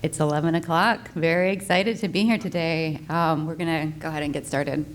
It's 11 o'clock. Very excited to be here today. We're going to go ahead and get started.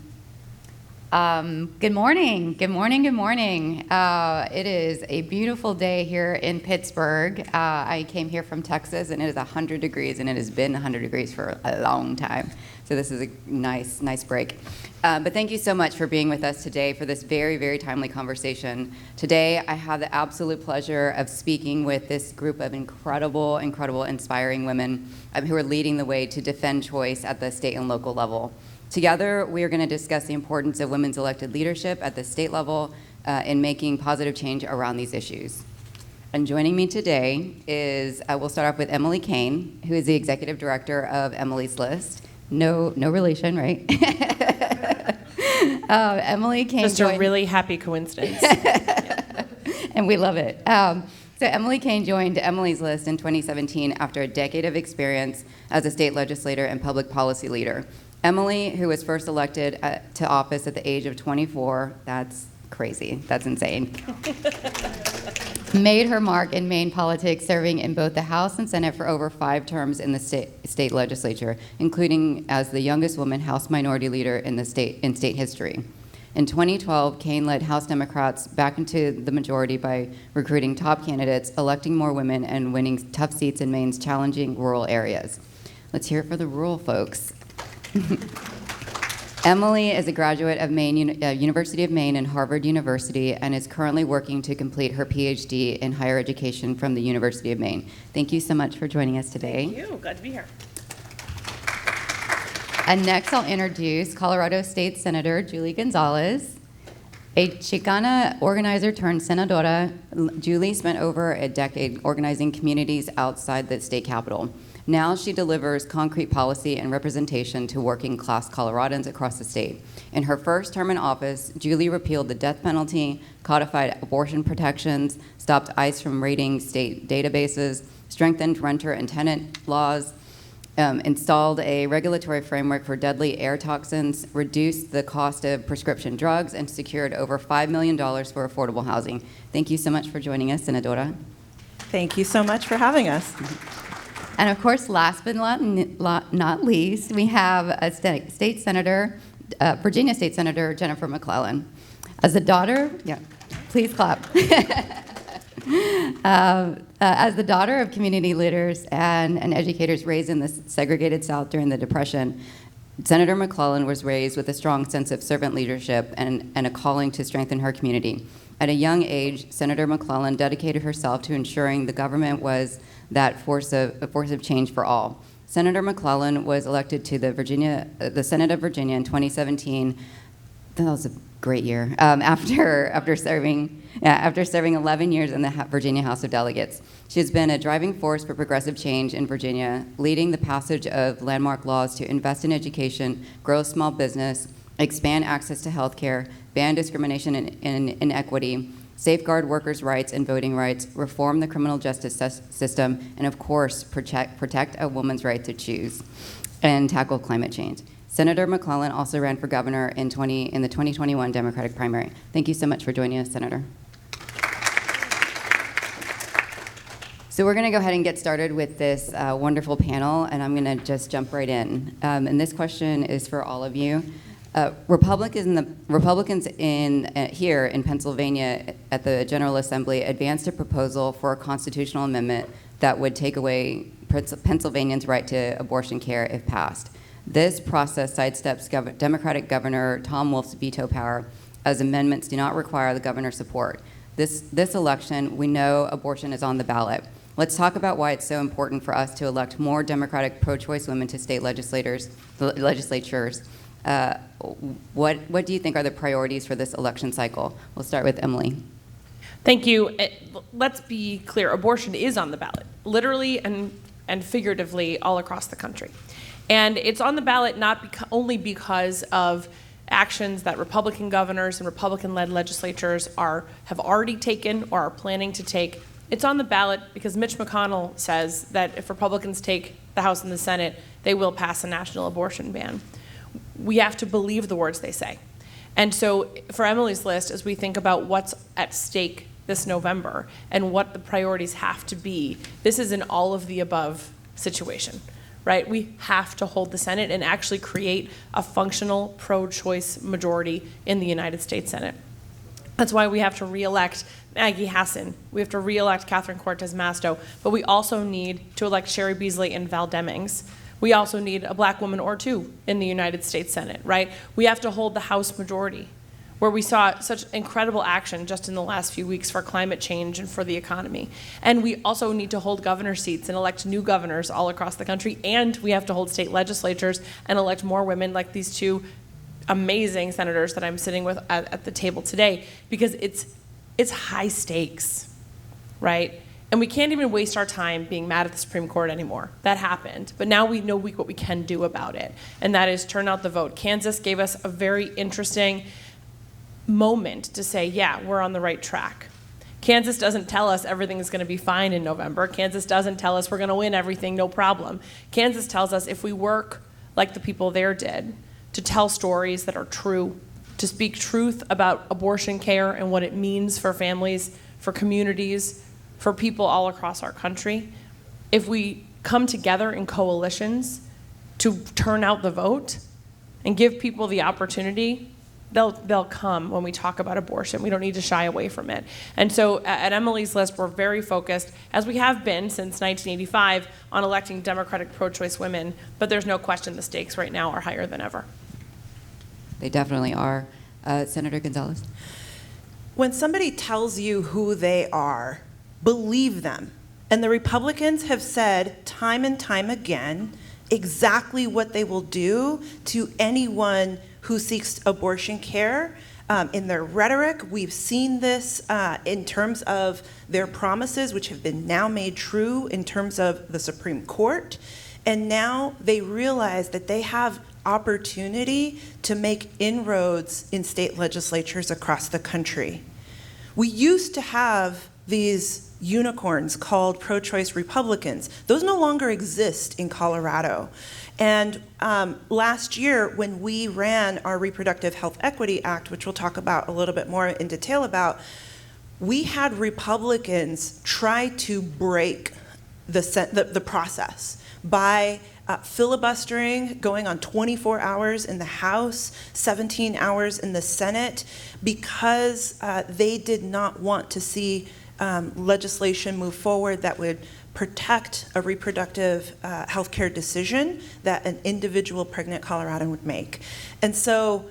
Good morning. Good morning. Good morning. It is a beautiful day here in Pittsburgh. I came here from Texas, and it is 100 degrees, and it has been 100 degrees for a long time. So this is a nice break. But thank you so much for being with us today for this very, very timely conversation. Today, I have the absolute pleasure of speaking with this group of incredible, inspiring women who are leading the way to defend choice at the state and local level. Together, we are going to discuss the importance of women's elected leadership at the state level in making positive change around these issues. And joining me today is, we'll start off with Emily Kane, who is the executive director of Emily's List. No relation, right? Emily Kane Just a really happy coincidence. And we love it. So Emily Kane joined Emily's List in 2017 after a decade of experience as a state legislator and public policy leader. Emily, who was first elected to office at the age of 24, that's crazy, that's insane, made her mark in Maine politics, serving in both the House and Senate for over 5 terms in the state legislature, including as the youngest woman House Minority Leader in state history. In 2012, Kane led House Democrats back into the majority by recruiting top candidates, electing more women, and winning tough seats in Maine's challenging rural areas. Let's hear it for the rural folks. Emily is a graduate of University of Maine and Harvard University and is currently working to complete her PhD in higher education from the University of Maine. Thank you so much for joining us today. Thank you. Glad to be here. And next I'll introduce Colorado State Senator Julie Gonzalez. A Chicana organizer turned senadora, Julie spent over a decade organizing communities outside the state capitol. Now she delivers concrete policy and representation to working-class Coloradans across the state. In her first term in office, Julie repealed the death penalty, codified abortion protections, stopped ICE from raiding state databases, strengthened renter and tenant laws, installed a regulatory framework for deadly air toxins, reduced the cost of prescription drugs, and secured over $5 million for affordable housing. Thank you so much for joining us, Senadora. Thank you so much for having us. And of course, last but not least, we have a state senator, Virginia State Senator Jennifer McClellan. As the daughter, please clap. As the daughter of community leaders and educators raised in the segregated South during the Depression, Senator McClellan was raised with a strong sense of servant leadership and a calling to strengthen her community. At a young age, Senator McClellan dedicated herself to ensuring the government was that force of change for all. Senator McClellan was elected to the Senate of Virginia in 2017. That was a great year. After serving 11 years in the Virginia House of Delegates, she has been a driving force for progressive change in Virginia, leading the passage of landmark laws to invest in education, grow small business, expand access to health care, ban discrimination and inequity, safeguard workers' rights and voting rights, reform the criminal justice system, and of course, protect a woman's right to choose, and tackle climate change. Senator McClellan also ran for governor in the 2021 Democratic primary. Thank you so much for joining us, Senator. So we're going to go ahead and get started with this wonderful panel, and I'm going to just jump right in. And this question is for all of you. Republicans here in Pennsylvania at the General Assembly advanced a proposal for a constitutional amendment that would take away Pennsylvanians' right to abortion care if passed. This process sidesteps Democratic Governor Tom Wolf's veto power, as amendments do not require the governor's support. This election, we know abortion is on the ballot. Let's talk about why it's so important for us to elect more Democratic pro-choice women to state legislatures. What do you think are the priorities for this election cycle? We'll start with Emily. Thank you. Let's be clear. Abortion is on the ballot, literally and figuratively all across the country. And it's on the ballot not only because of actions that Republican governors and Republican-led legislatures have already taken or are planning to take. It's on the ballot because Mitch McConnell says that if Republicans take the House and the Senate, they will pass a national abortion ban. We have to believe the words they say. And so for Emily's List, as we think about what's at stake this November and what the priorities have to be, this is an all of the above situation, right? We have to hold the Senate and actually create a functional pro-choice majority in the United States Senate. That's why we have to re-elect Maggie Hassan. We have to re-elect Catherine Cortez Masto, but we also need to elect Sherry Beasley and Val Demings. We also need a black woman or two in the United States Senate, right? We have to hold the House majority, where we saw such incredible action just in the last few weeks for climate change and for the economy. And we also need to hold governor seats and elect new governors all across the country, and we have to hold state legislatures and elect more women like these two amazing senators that I'm sitting with at the table today, because it's high stakes, right? And we can't even waste our time being mad at the Supreme Court anymore. That happened. But now we know what we can do about it, and that is turn out the vote. Kansas gave us a very interesting moment to say, yeah, we're on the right track. Kansas doesn't tell us everything is going to be fine in November. Kansas doesn't tell us we're going to win everything, no problem. Kansas tells us if we work like the people there did, to tell stories that are true, to speak truth about abortion care and what it means for families, for communities, for people all across our country. If we come together in coalitions to turn out the vote and give people the opportunity, they'll come when we talk about abortion. We don't need to shy away from it. And so at Emily's list, we're very focused, as we have been since 1985, on electing Democratic pro-choice women, but there's no question the stakes right now are higher than ever. They definitely are. Senator Gonzalez? When somebody tells you who they are, believe them. And the Republicans have said time and time again exactly what they will do to anyone who seeks abortion care. In their rhetoric, we've seen this in terms of their promises, which have been now made true in terms of the Supreme Court. And now they realize that they have opportunity to make inroads in state legislatures across the country. We used to have these unicorns called pro-choice Republicans. Those no longer exist in Colorado. And last year, when we ran our Reproductive Health Equity Act, which we'll talk about a little bit more in detail about, we had Republicans try to break the process by filibustering, going on 24 hours in the House, 17 hours in the Senate, because they did not want to see legislation move forward that would protect a reproductive health care decision that an individual pregnant Coloradan would make. And so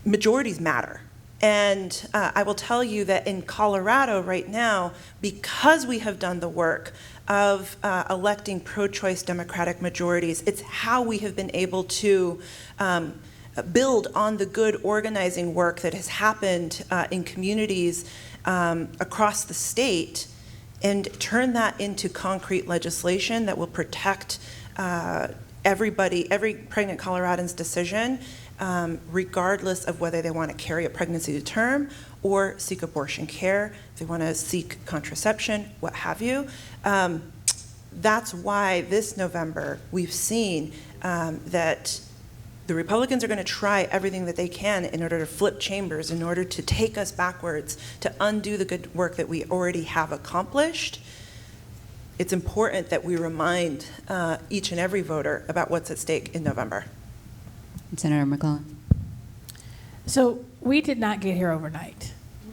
majorities matter. And I will tell you that in Colorado right now, because we have done the work of electing pro-choice Democratic majorities, it's how we have been able to build on the good organizing work that has happened in communities across the state and turn that into concrete legislation that will protect every pregnant Coloradan's decision, regardless of whether they want to carry a pregnancy to term or seek abortion care, if they want to seek contraception, what have you. That's why this November we've seen that the Republicans are going to try everything that they can in order to flip chambers, in order to take us backwards, to undo the good work that we already have accomplished. It's important that we remind each and every voter about what's at stake in November. Senator McClellan. So we did not get here overnight.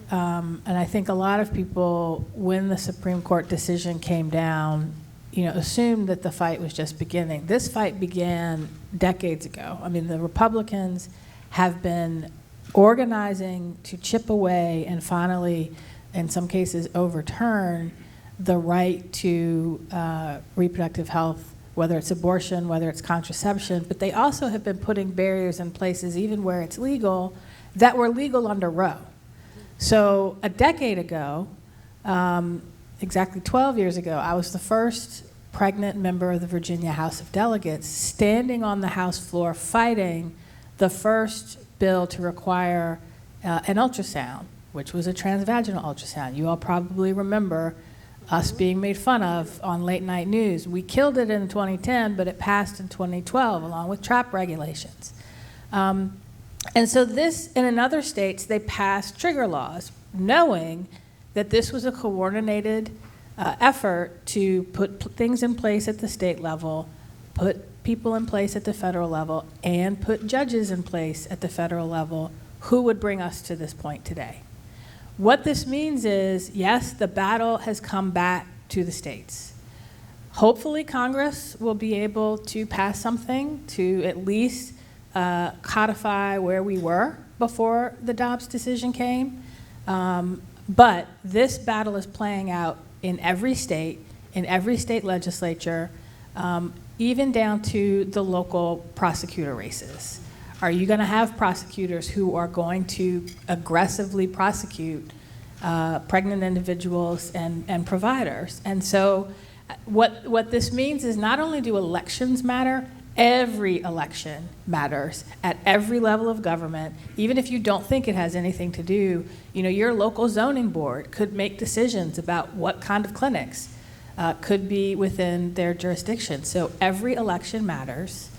And I think a lot of people, when the Supreme Court decision came down, assumed that the fight was just beginning. This fight began decades ago. I mean, the Republicans have been organizing to chip away and finally, in some cases, overturn the right to reproductive health, whether it's abortion, whether it's contraception, but they also have been putting barriers in places, even where it's legal, that were legal under Roe. So a decade ago, exactly 12 years ago, I was the first pregnant member of the Virginia House of Delegates standing on the House floor fighting the first bill to require an ultrasound, which was a transvaginal ultrasound. You all probably remember us being made fun of on late night news. We killed it in 2010, but it passed in 2012 along with TRAP regulations. And so and in other states, they passed trigger laws, knowing that this was a coordinated effort to put things in place at the state level, put people in place at the federal level, and put judges in place at the federal level who would bring us to this point today. What this means is, yes, the battle has come back to the states. Hopefully Congress will be able to pass something to at least codify where we were before the Dobbs decision came. But this battle is playing out in every state legislature, even down to the local prosecutor races. Are you going to have prosecutors who are going to aggressively prosecute pregnant individuals and providers? And so what this means is not only do elections matter, every election matters at every level of government. Even if you don't think it has anything to do, your local zoning board could make decisions about what kind of clinics could be within their jurisdiction. So every election matters.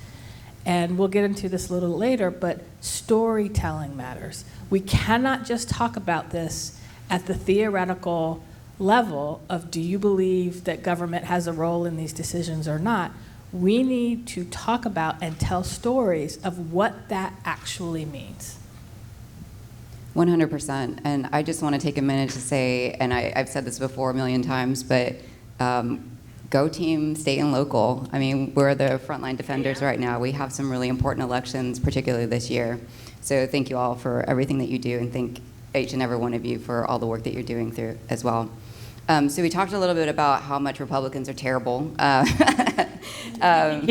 And we'll get into this a little later, but storytelling matters. We cannot just talk about this at the theoretical level of, do you believe that government has a role in these decisions or not? We need to talk about and tell stories of what that actually means. 100%. And I just want to take a minute to say, and I've said this before a million times, but go team, state and local. I mean, we're the frontline defenders right now. We have some really important elections, particularly this year. So thank you all for everything that you do, and thank each and every one of you for all the work that you're doing through as well. So we talked a little bit about how much Republicans are terrible. We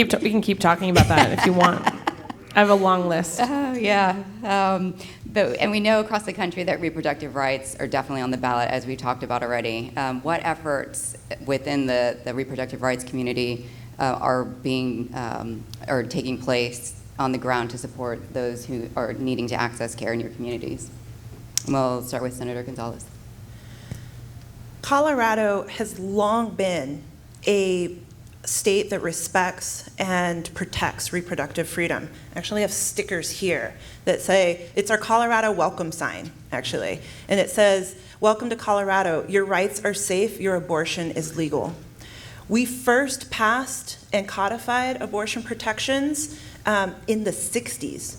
can keep talking about that if you want. I have a long list. Yeah. And we know across the country that reproductive rights are definitely on the ballot, as we talked about already. What efforts within the reproductive rights community are taking place on the ground to support those who are needing to access care in your communities? We'll start with Senator Gonzalez. Colorado has long been a state that respects and protects reproductive freedom. I actually have stickers here that say, it's our Colorado welcome sign, actually. And it says, "Welcome to Colorado. Your rights are safe. Your abortion is legal." We first passed and codified abortion protections in the 60s,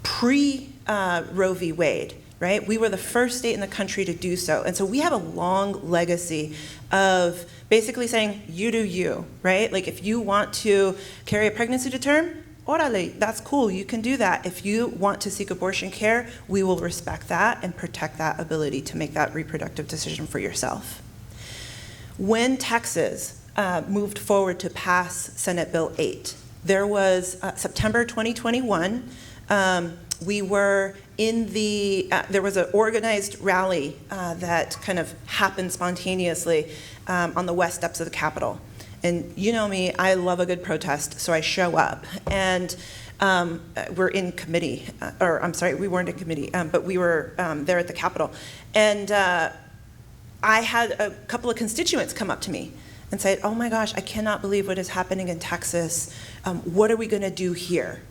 pre-Roe v. Wade. Right? We were the first state in the country to do so. And so we have a long legacy of basically saying, you do you, right? Like, if you want to carry a pregnancy to term, orale, that's cool, you can do that. If you want to seek abortion care, we will respect that and protect that ability to make that reproductive decision for yourself. When Texas moved forward to pass Senate Bill 8, there was September 2021, we were in there was an organized rally that kind of happened spontaneously on the west steps of the Capitol. And you know me, I love a good protest, so I show up. And we're in committee, or I'm sorry, we weren't in committee, but we were there at the Capitol. And I had a couple of constituents come up to me and say, "Oh my gosh, I cannot believe what is happening in Texas. What are we going to do here?"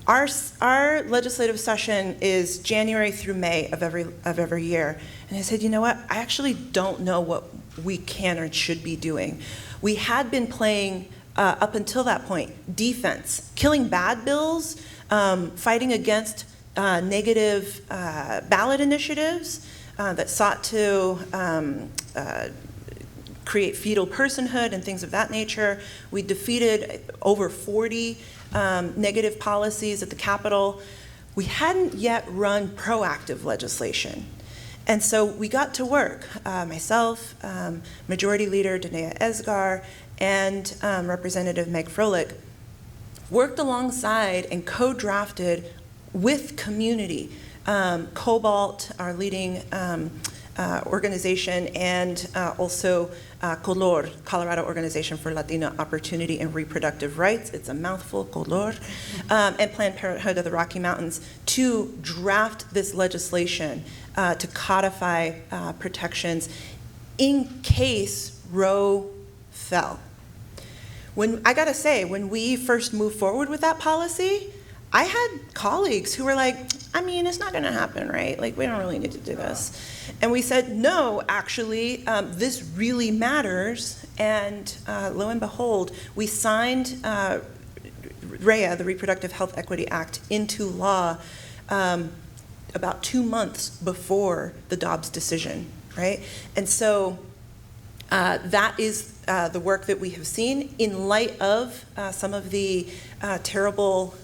Our legislative session is January through May of every year. And I said, you know what? I actually don't know what we can or should be doing. We had been playing, up until that point, defense, killing bad bills, fighting against negative ballot initiatives that sought to create fetal personhood and things of that nature. We defeated over 40 negative policies at the Capitol. We hadn't yet run proactive legislation. And so we got to work, myself, Majority Leader Danae Esgar, and Representative Meg Froelich, worked alongside and co-drafted with community, Cobalt, our leading organization, and also COLOR, Colorado Organization for Latino Opportunity and Reproductive Rights, it's a mouthful, COLOR, and Planned Parenthood of the Rocky Mountains, to draft this legislation to codify protections in case Roe fell. I gotta say, when we first moved forward with that policy, I had colleagues who were like, I mean, it's not going to happen, right? Like, we don't really need to do this. And we said, no, actually, this really matters. And lo and behold, we signed REA, the Reproductive Health Equity Act, into law about 2 months before the Dobbs decision, right? And so that is the work that we have seen in light of some of the terrible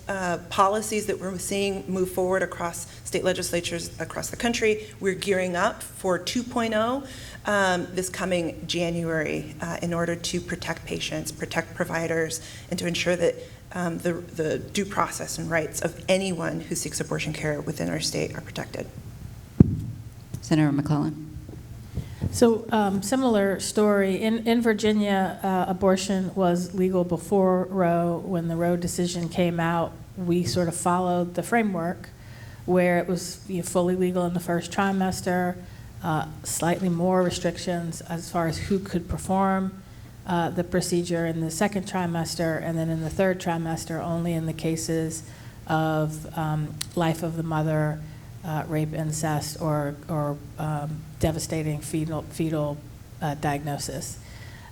policies that we're seeing move forward across state legislatures across the country. We're gearing up for 2.0 this coming January in order to protect patients, protect providers, and to ensure that the due process and rights of anyone who seeks abortion care within our state are protected. Senator McClellan. So similar story. In Virginia, abortion was legal before Roe. When the Roe decision came out, we sort of followed the framework where it was fully legal in the first trimester, slightly more restrictions as far as who could perform the procedure in the second trimester, and then in the third trimester only in the cases of life of the mother, rape, incest, or devastating fetal diagnosis.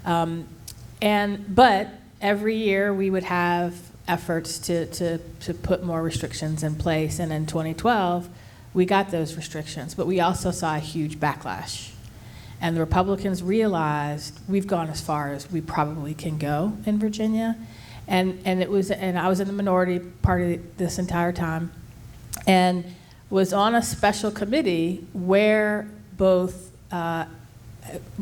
But every year we would have efforts to put more restrictions in place, and in 2012 we got those restrictions, but we also saw a huge backlash. And the Republicans realized we've gone as far as we probably can go in Virginia, and I was in the minority party this entire time, and was on a special committee where both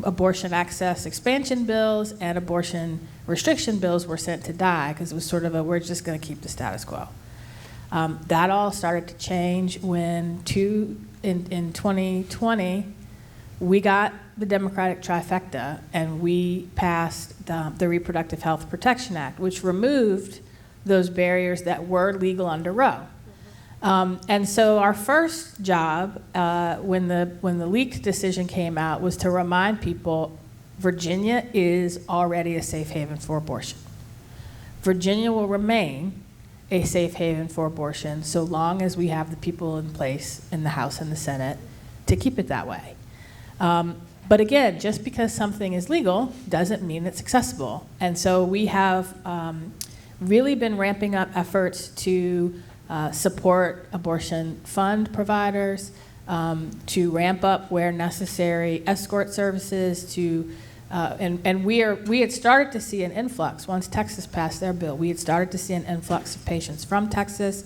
abortion access expansion bills and abortion restriction bills were sent to die, because it was sort of we're just going to keep the status quo. That all started to change when in 2020 we got the Democratic trifecta and we passed the Reproductive Health Protection Act, which removed those barriers that were legal under Roe. And so our first job, when the leaked decision came out, was to remind people Virginia is already a safe haven for abortion. Virginia will remain a safe haven for abortion so long as we have the people in place in the House and the Senate to keep it that way. But again, just because something is legal doesn't mean it's accessible. And so we have really been ramping up efforts to support abortion fund providers, to ramp up where necessary escort services, and we had started to see an influx once Texas passed their bill. We had started to see an influx of patients from Texas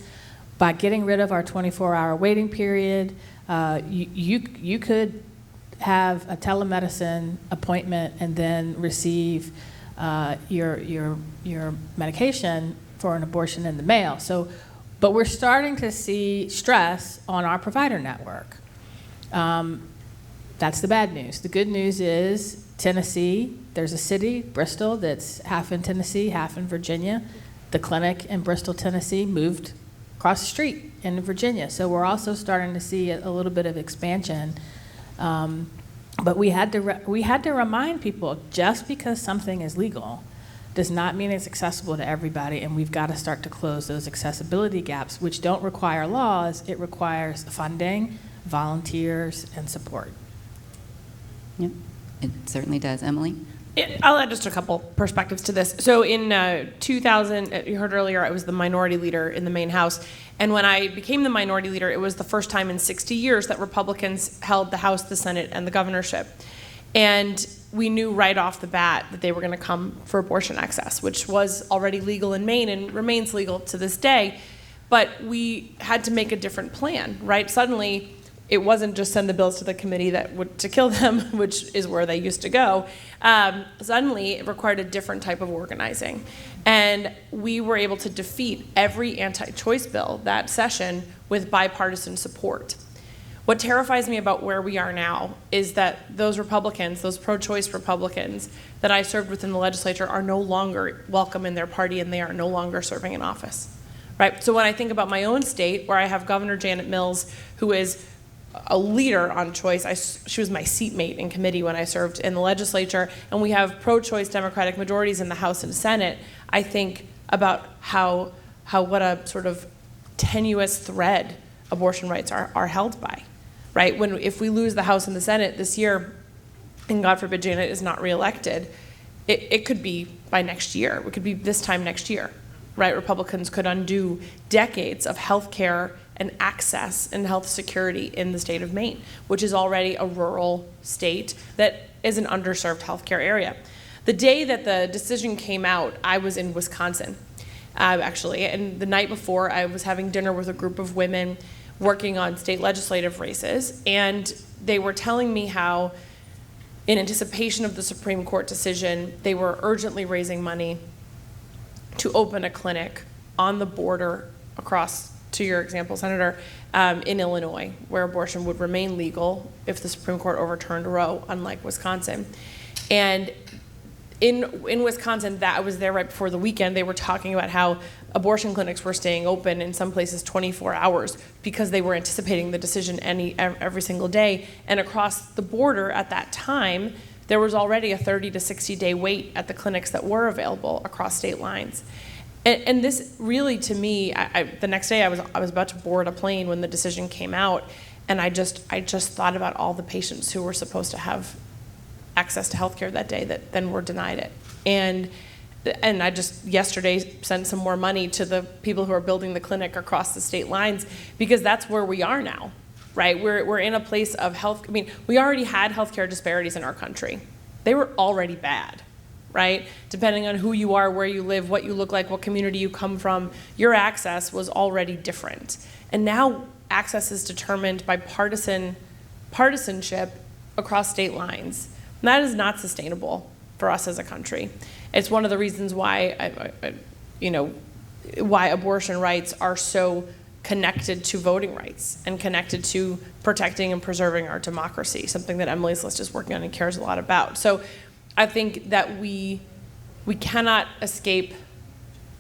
by getting rid of our 24-hour waiting period. You could have a telemedicine appointment and then receive your medication for an abortion in the mail. But we're starting to see stress on our provider network. That's the bad news. The good news is Tennessee, there's a city, Bristol, that's half in Tennessee, half in Virginia. The clinic in Bristol, Tennessee moved across the street in Virginia. So we're also starting to see a little bit of expansion. But we had to remind people, just because something is legal does not mean it's accessible to everybody, and we've got to start to close those accessibility gaps, which don't require laws. It requires funding, volunteers, and support. Yep, it certainly does. Emily? I'll add just a couple perspectives to this. So in 2000, you heard earlier, I was the minority leader in the Maine House. And when I became the minority leader, it was the first time in 60 years that Republicans held the House, the Senate, and the governorship. And we knew right off the bat that they were going to come for abortion access, which was already legal in Maine and remains legal to this day. But we had to make a different plan, right? Suddenly, it wasn't just send the bills to the committee to kill them, which is where they used to go. Suddenly, it required a different type of organizing. And we were able to defeat every anti-choice bill that session with bipartisan support. What terrifies me about where we are now is that those Republicans, those pro-choice Republicans that I served with in the legislature, are no longer welcome in their party, and they are no longer serving in office, right? So when I think about my own state, where I have Governor Janet Mills, who is a leader on choice. She was my seatmate in committee when I served in the legislature, and we have pro-choice Democratic majorities in the House and Senate. I think about what a sort of tenuous thread abortion rights are held by, right? If we lose the House and the Senate this year, and God forbid Janet is not reelected, it could be by next year. It could be this time next year, right? Republicans could undo decades of health care and access and health security in the state of Maine, which is already a rural state that is an underserved healthcare area. The day that the decision came out, I was in Wisconsin, actually, and the night before I was having dinner with a group of women working on state legislative races, and they were telling me how, in anticipation of the Supreme Court decision, they were urgently raising money to open a clinic on the border across, to your example, Senator, in Illinois, where abortion would remain legal if the Supreme Court overturned Roe, unlike Wisconsin. And in Wisconsin, I was there right before the weekend, they were talking about how abortion clinics were staying open in some places 24 hours because they were anticipating the decision every single day. And across the border at that time, there was already a 30 to 60 day wait at the clinics that were available across state lines. And this really, to me, the next day I was about to board a plane when the decision came out, and I just thought about all the patients who were supposed to have access to healthcare that day that then were denied it. And I just yesterday sent some more money to the people who are building the clinic across the state lines, because that's where we are now, right? We're in a place of health. I mean, we already had healthcare disparities in our country. They were already bad, right? Depending on who you are, where you live, what you look like, what community you come from, your access was already different. And now access is determined by partisanship across state lines. And that is not sustainable for us as a country. It's one of the reasons why, why abortion rights are so connected to voting rights and connected to protecting and preserving our democracy, something that Emily's List is working on and cares a lot about. So I think that we cannot escape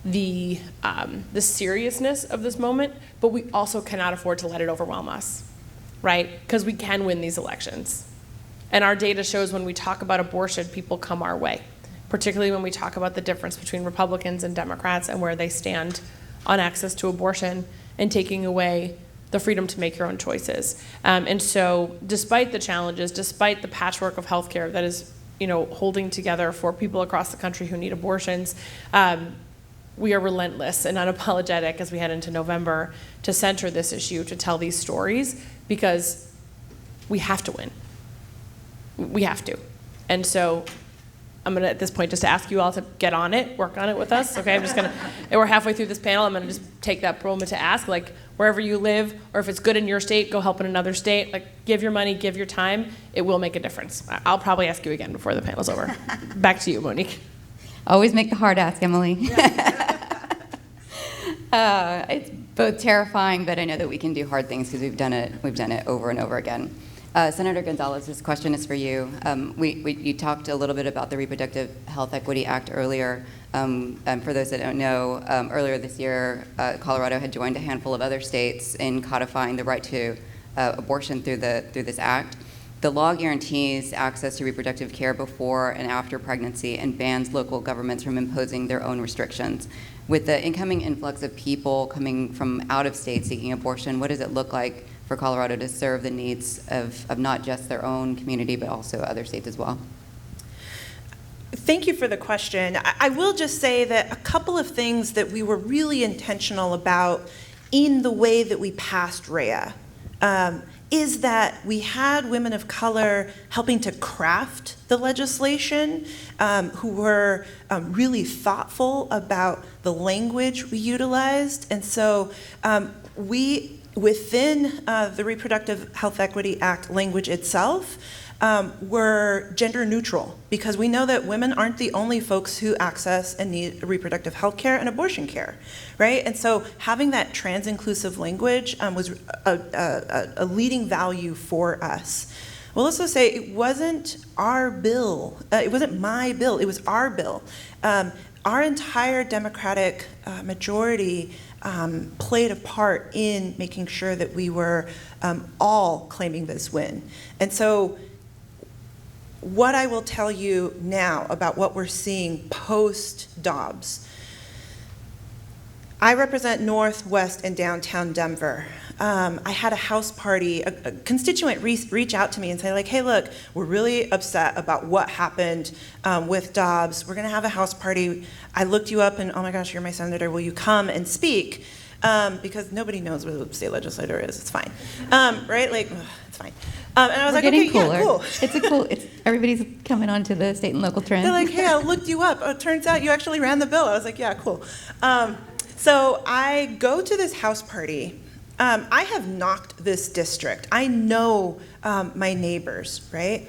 the seriousness of this moment, but we also cannot afford to let it overwhelm us, right? Because we can win these elections. And our data shows when we talk about abortion, people come our way, particularly when we talk about the difference between Republicans and Democrats and where they stand on access to abortion and taking away the freedom to make your own choices. And so despite the challenges, despite the patchwork of healthcare that is holding together for people across the country who need abortions, we are relentless and unapologetic as we head into November to center this issue, to tell these stories, because we have to win. We have to. And so I'm gonna, at this point, just ask you all to get on it, work on it with us, okay? And we're halfway through this panel, I'm gonna just take that moment to ask, like, wherever you live, or if it's good in your state, go help in another state, like, give your money, give your time, it will make a difference. I'll probably ask you again before the panel's over. Back to you, Monique. Always make the hard ask, Emily. It's both terrifying, but I know that we can do hard things because we've done it over and over again. Senator Gonzalez, this question is for you. You talked a little bit about the Reproductive Health Equity Act earlier. For those that don't know, earlier this year, Colorado had joined a handful of other states in codifying the right to abortion through this act. The law guarantees access to reproductive care before and after pregnancy and bans local governments from imposing their own restrictions. With the incoming influx of people coming from out of state seeking abortion, what does it look like for Colorado to serve the needs of not just their own community, but also other states as well? Thank you for the question. I will just say that a couple of things that we were really intentional about in the way that we passed RHEA is that we had women of color helping to craft the legislation, who were really thoughtful about the language we utilized. And so we, within the Reproductive Health Equity Act language itself, were gender neutral, because we know that women aren't the only folks who access and need reproductive health care and abortion care, right? And so having that trans-inclusive language was a leading value for us. We'll also say it wasn't our bill, it wasn't my bill, it was our bill. Our entire Democratic majority played a part in making sure that we were all claiming this win. And so what I will tell you now about what we're seeing post-Dobbs, I represent Northwest and downtown Denver. I had a house party, a constituent reach out to me and say like, hey, look, we're really upset about what happened with Dobbs. We're gonna have a house party. I looked you up and, oh my gosh, you're my senator. Will you come and speak? Because nobody knows what a state legislator is. It's fine, right? Like, ugh, it's fine. And I was We're like, getting okay, cooler. yeah, cool. Everybody's coming on to the state and local trend. They're like, hey, I looked you up. Oh, it turns out you actually ran the bill. I was like, yeah, cool. So I go to this house party. I have knocked this district. I know my neighbors, right?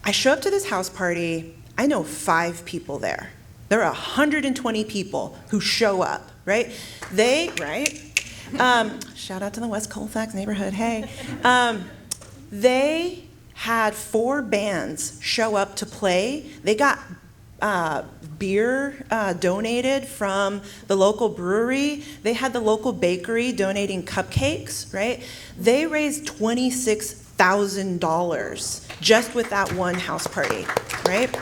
I show up to this house party. I know 5 people there. There are 120 people who show up, right? Shout out to the West Colfax neighborhood, hey. They had 4 bands show up to play. They got beer donated from the local brewery. They had the local bakery donating cupcakes, right? They raised $26,000 just with that one house party, right?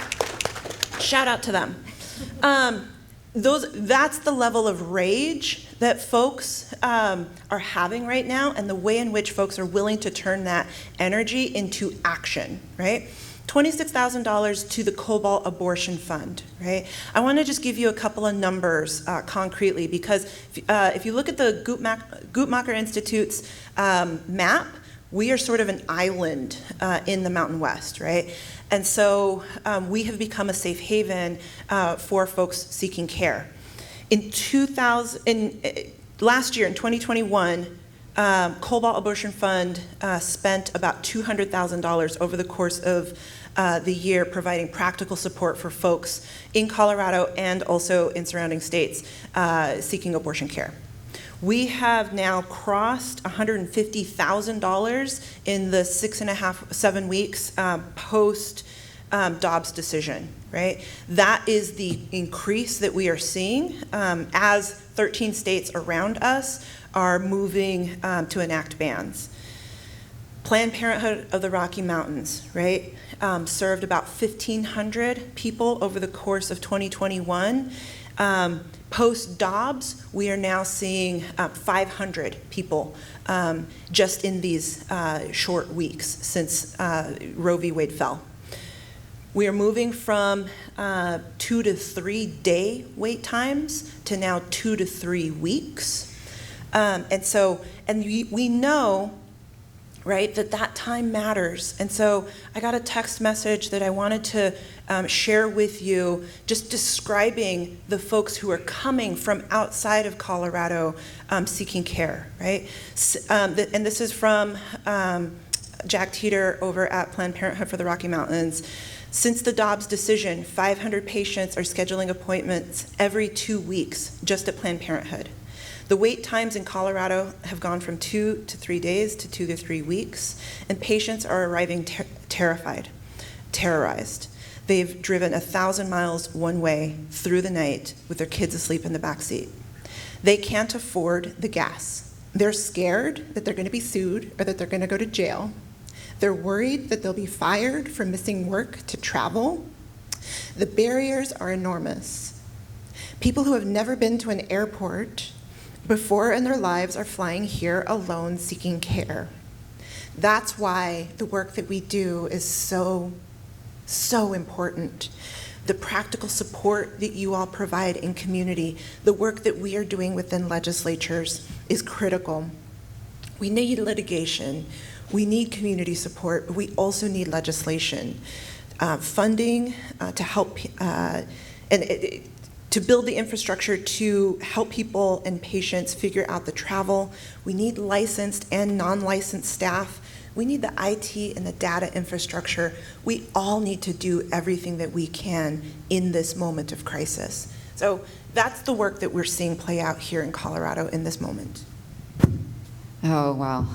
Shout out to them. That's the level of rage that folks are having right now, and the way in which folks are willing to turn that energy into action, right? $26,000 to the Cobalt Abortion Fund, right? I want to just give you a couple of numbers concretely, because if you look at the Guttmacher Institute's map, we are sort of an island in the Mountain West, right? And so we have become a safe haven for folks seeking care. Last year, in 2021, Cobalt Abortion Fund spent about $200,000 over the course of the year providing practical support for folks in Colorado and also in surrounding states seeking abortion care. We have now crossed $150,000 in the 7 weeks post Dobbs decision, right? That is the increase that we are seeing as 13 states around us are moving to enact bans. Planned Parenthood of the Rocky Mountains, right, served about 1,500 people over the course of 2021. Post-Dobbs, we are now seeing 500 people just in these short weeks since Roe v. Wade fell. We are moving from 2 to 3 day wait times to now 2 to 3 weeks. And we know, right, that time matters. And so I got a text message that I wanted to share with you, just describing the folks who are coming from outside of Colorado seeking care, right? And this is from Jack Teeter over at Planned Parenthood for the Rocky Mountains. Since the Dobbs decision, 500 patients are scheduling appointments every 2 weeks just at Planned Parenthood. The wait times in Colorado have gone from 2 to 3 days to 2 to 3 weeks, and patients are arriving terrorized. They've driven 1,000 miles one way through the night with their kids asleep in the back seat. They can't afford the gas. They're scared that they're going to be sued or that they're going to go to jail. They're worried that they'll be fired for missing work to travel. The barriers are enormous. People who have never been to an airport before in their lives are flying here alone seeking care. That's why the work that we do is so important. The practical support that you all provide in community, the work that we are doing within legislatures is critical. We need litigation, we need community support, but we also need legislation, funding to help, to build the infrastructure to help people and patients figure out the travel. We need licensed and non-licensed staff. We need the IT and the data infrastructure. We all need to do everything that we can in this moment of crisis. So that's the work that we're seeing play out here in Colorado in this moment. Oh, wow.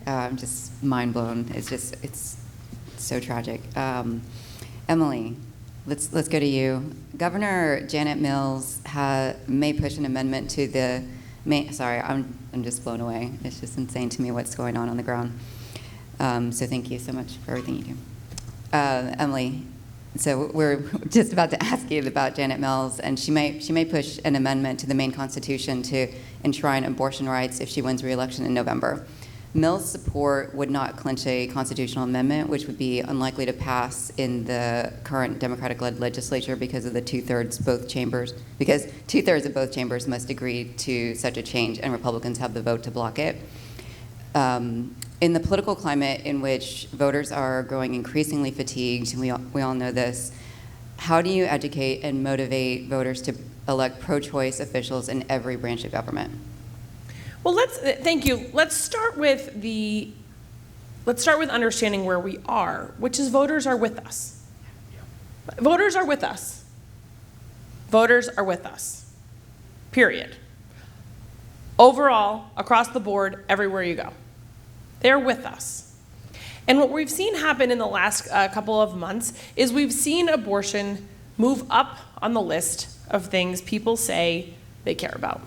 I'm just mind blown. It's so tragic. Emily, let's go to you. Governor Janet Mills may push an amendment to the sorry, I'm just blown away. It's just insane to me what's going on the ground. So thank you so much for everything you do. Emily, So we're just about to ask you about Janet Mills, and she may push an amendment to the Maine Constitution to enshrine abortion rights if she wins re-election in November. Mills' support would not clinch a constitutional amendment, which would be unlikely to pass in the current Democratic-led legislature because of the two-thirds of both chambers must agree to such a change, and Republicans have the vote to block it. In the political climate in which voters are growing increasingly fatigued, and we all know this, how do you educate and motivate voters to elect pro-choice officials in every branch of government? Well, thank you. Let's start with understanding where we are, which is voters are with us. Voters are with us. Voters are with us. Period. Overall, across the board, everywhere you go. They're with us. And what we've seen happen in the last couple of months is we've seen abortion move up on the list of things people say they care about.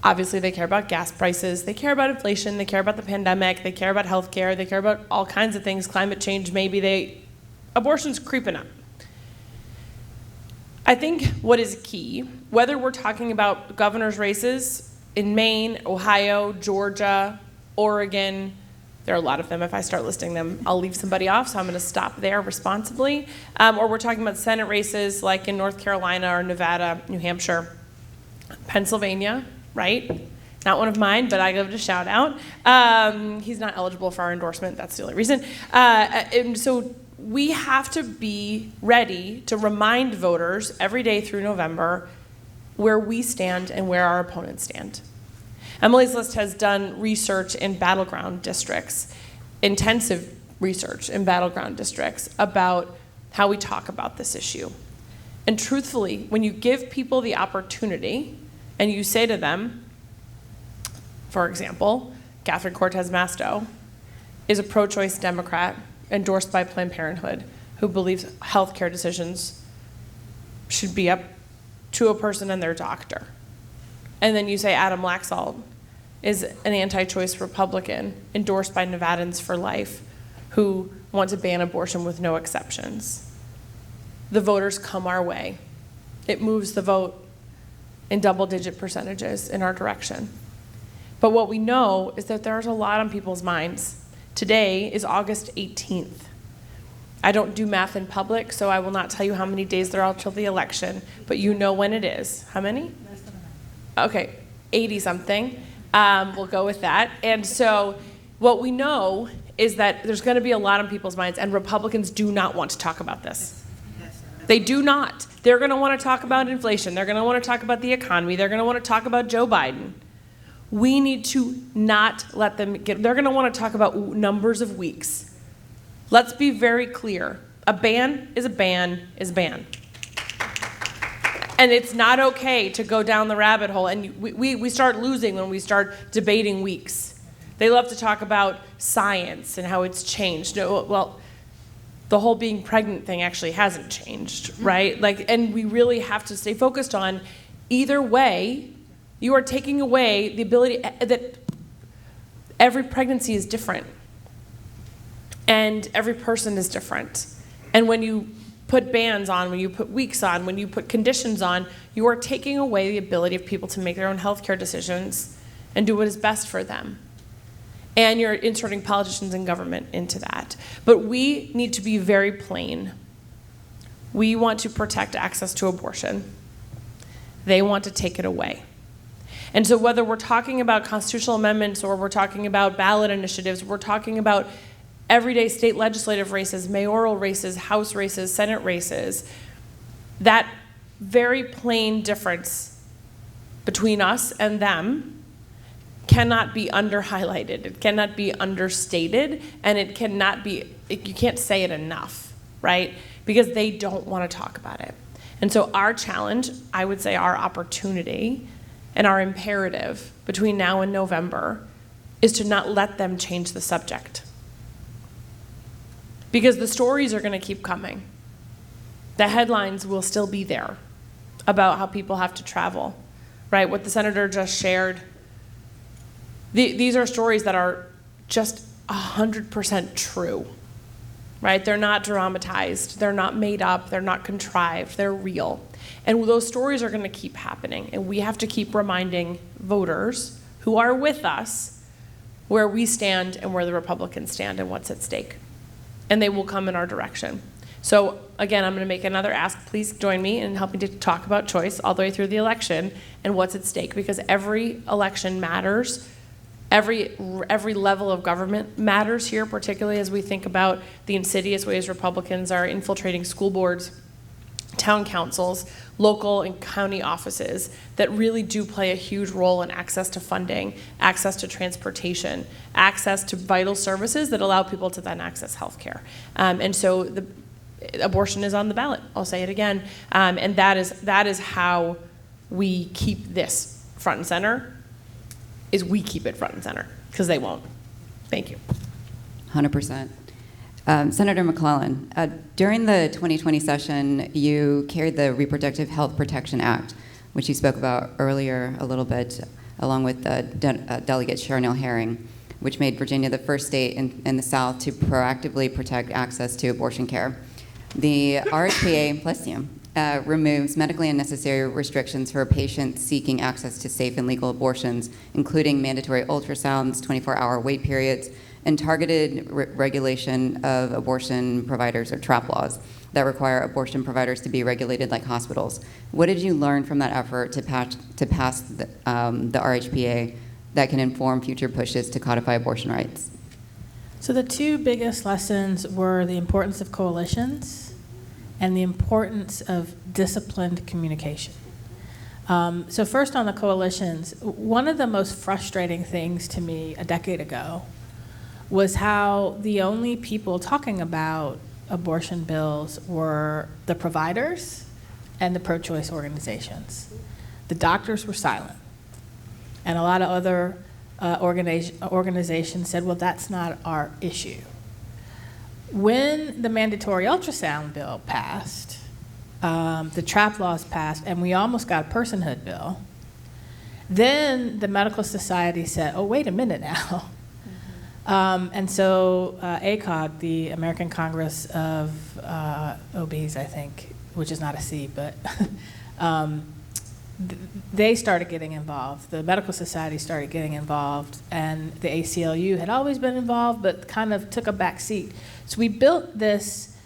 Obviously, they care about gas prices, they care about inflation, they care about the pandemic, they care about healthcare, they care about all kinds of things, climate change, abortion's creeping up. I think what is key, whether we're talking about governor's races in Maine, Ohio, Georgia, Oregon, there are a lot of them. If I start listing them, I'll leave somebody off, so I'm going to stop there responsibly. Or we're talking about Senate races like in North Carolina or Nevada, New Hampshire, Pennsylvania, right? Not one of mine, but I give it a shout out. He's not eligible for our endorsement. That's the only reason. And so we have to be ready to remind voters every day through November where we stand and where our opponents stand. Emily's List has done research in battleground districts, intensive research in battleground districts about how we talk about this issue. And truthfully, when you give people the opportunity and you say to them, for example, Catherine Cortez Masto is a pro-choice Democrat endorsed by Planned Parenthood who believes healthcare decisions should be up to a person and their doctor. And then you say Adam Laxalt is an anti-choice Republican endorsed by Nevadans for life who want to ban abortion with no exceptions. The voters come our way. It moves the vote in double-digit percentages in our direction. But what we know is that there's a lot on people's minds. Today is August 18th. I don't do math in public, so I will not tell you how many days there are till the election, but you know when it is. How many? Okay, 80-something. We'll go with that. And so what we know is that there's going to be a lot on people's minds, and Republicans do not want to talk about this. They do not. They're going to want to talk about inflation. They're going to want to talk about the economy. They're going to want to talk about Joe Biden. We need to not let them they're going to want to talk about numbers of weeks. Let's be very clear. A ban is a ban is a ban. And it's not okay to go down the rabbit hole. And we start losing when we start debating weeks. They love to talk about science and how it's changed. No, well, the whole being pregnant thing actually hasn't changed, right? And we really have to stay focused on either way, you are taking away the ability that every pregnancy is different. And every person is different. And when you put bans on, when you put weeks on, when you put conditions on, you are taking away the ability of people to make their own healthcare decisions and do what is best for them. And you're inserting politicians and government into that. But we need to be very plain. We want to protect access to abortion. They want to take it away. And so whether we're talking about constitutional amendments or we're talking about ballot initiatives, we're talking about everyday state legislative races, mayoral races, House races, Senate races, that very plain difference between us and them cannot be under-highlighted. It cannot be understated, and it cannot be, you can't say it enough, right? Because they don't want to talk about it. And so our challenge, I would say our opportunity and our imperative between now and November is to not let them change the subject. Because the stories are going to keep coming. The headlines will still be there about how people have to travel, right? What the senator just shared. These are stories that are just 100% true. right? They're not dramatized, they're not made up, they're not contrived, they're real. And those stories are going to keep happening, and we have to keep reminding voters who are with us where we stand and where the Republicans stand and what's at stake. And they will come in our direction. So again, I'm going to make another ask. Please join me in helping to talk about choice all the way through the election and what's at stake, because every election matters. Every level of government matters here, particularly as we think about the insidious ways Republicans are infiltrating school boards, town councils, local and county offices that really do play a huge role in access to funding, access to transportation, access to vital services that allow people to then access health care. And so abortion is on the ballot. I'll say it again. And that is how we keep this front and center, is we keep it front and center, because they won't. Thank you. 100%. Senator McClellan, during the 2020 session, you carried the Reproductive Health Protection Act, which you spoke about earlier a little bit, along with Delegate Charnel Herring, which made Virginia the first state in the South to proactively protect access to abortion care. The RHPA, bless you, removes medically unnecessary restrictions for patients seeking access to safe and legal abortions, including mandatory ultrasounds, 24-hour wait periods, and targeted regulation of abortion providers, or TRAP laws, that require abortion providers to be regulated like hospitals. What did you learn from that effort to pass the RHPA that can inform future pushes to codify abortion rights? So the two biggest lessons were the importance of coalitions and the importance of disciplined communication. So first on the coalitions, one of the most frustrating things to me a decade ago was how the only people talking about abortion bills were the providers and the pro-choice organizations. The doctors were silent. And a lot of other organizations said, well, that's not our issue. When the mandatory ultrasound bill passed, the TRAP laws passed, and we almost got a personhood bill, then the medical society said, oh, wait a minute now. And so ACOG, the American Congress of OBs, I think, which is not a C, but they started getting involved. The medical society started getting involved, and the ACLU had always been involved, but kind of took a back seat. So we built this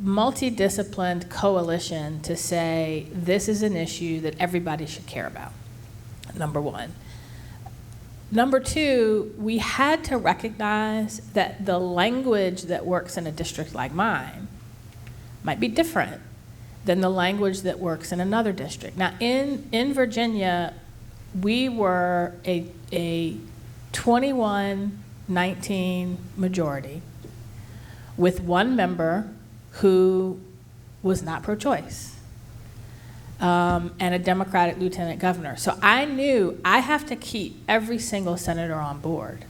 multidisciplined coalition to say this is an issue that everybody should care about, number one. Number two, we had to recognize that the language that works in a district like mine might be different than the language that works in another district. Now, in Virginia, we were a 21-19 majority with one member who was not pro-choice. And a Democratic lieutenant governor. So I knew I have to keep every single senator on board.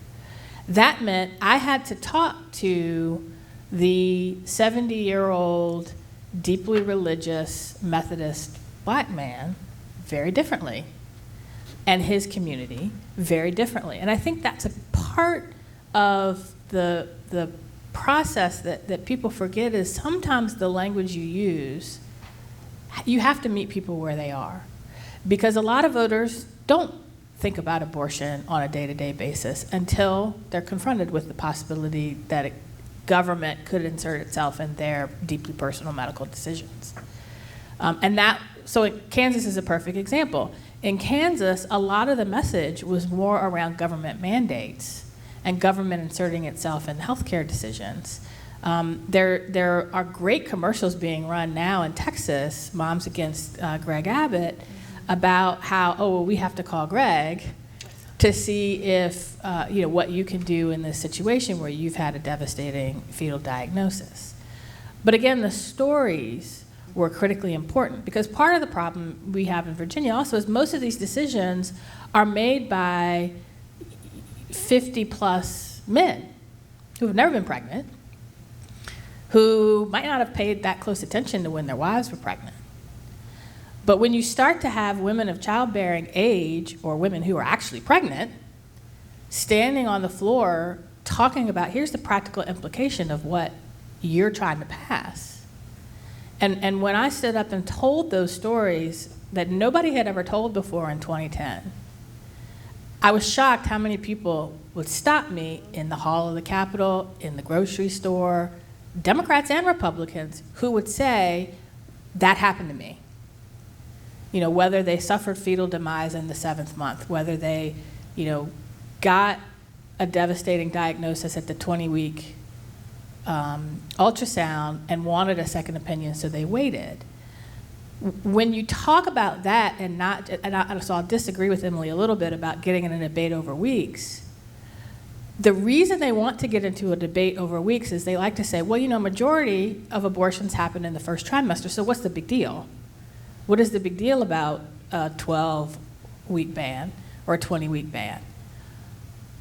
That meant I had to talk to the 70-year-old, deeply religious Methodist black man very differently, and his community very differently. And I think that's a part of the process that people forget, is sometimes the language you use, you have to meet people where they are. Because a lot of voters don't think about abortion on a day-to-day basis until they're confronted with the possibility that government could insert itself in their deeply personal medical decisions. So Kansas is a perfect example. In Kansas, a lot of the message was more around government mandates and government inserting itself in healthcare decisions. There are great commercials being run now in Texas, Moms Against Greg Abbott, about how, we have to call Greg to see if, what you can do in this situation where you've had a devastating fetal diagnosis. But again, the stories were critically important, because part of the problem we have in Virginia also is most of these decisions are made by 50-plus men who have never been pregnant, who might not have paid that close attention to when their wives were pregnant. But when you start to have women of childbearing age, or women who are actually pregnant, standing on the floor talking about, here's the practical implication of what you're trying to pass. And when I stood up and told those stories that nobody had ever told before in 2010, I was shocked how many people would stop me in the hall of the Capitol, in the grocery store, Democrats and Republicans, who would say, that happened to me. You know, whether they suffered fetal demise in the 7th month, whether they, you know, got a devastating diagnosis at the 20-week ultrasound and wanted a second opinion, so they waited. When you talk about that so I'll disagree with Emily a little bit about getting in a debate over weeks. The reason they want to get into a debate over weeks is they like to say, well, you know, majority of abortions happen in the first trimester, so what's the big deal? What is the big deal about a 12-week ban or a 20-week ban?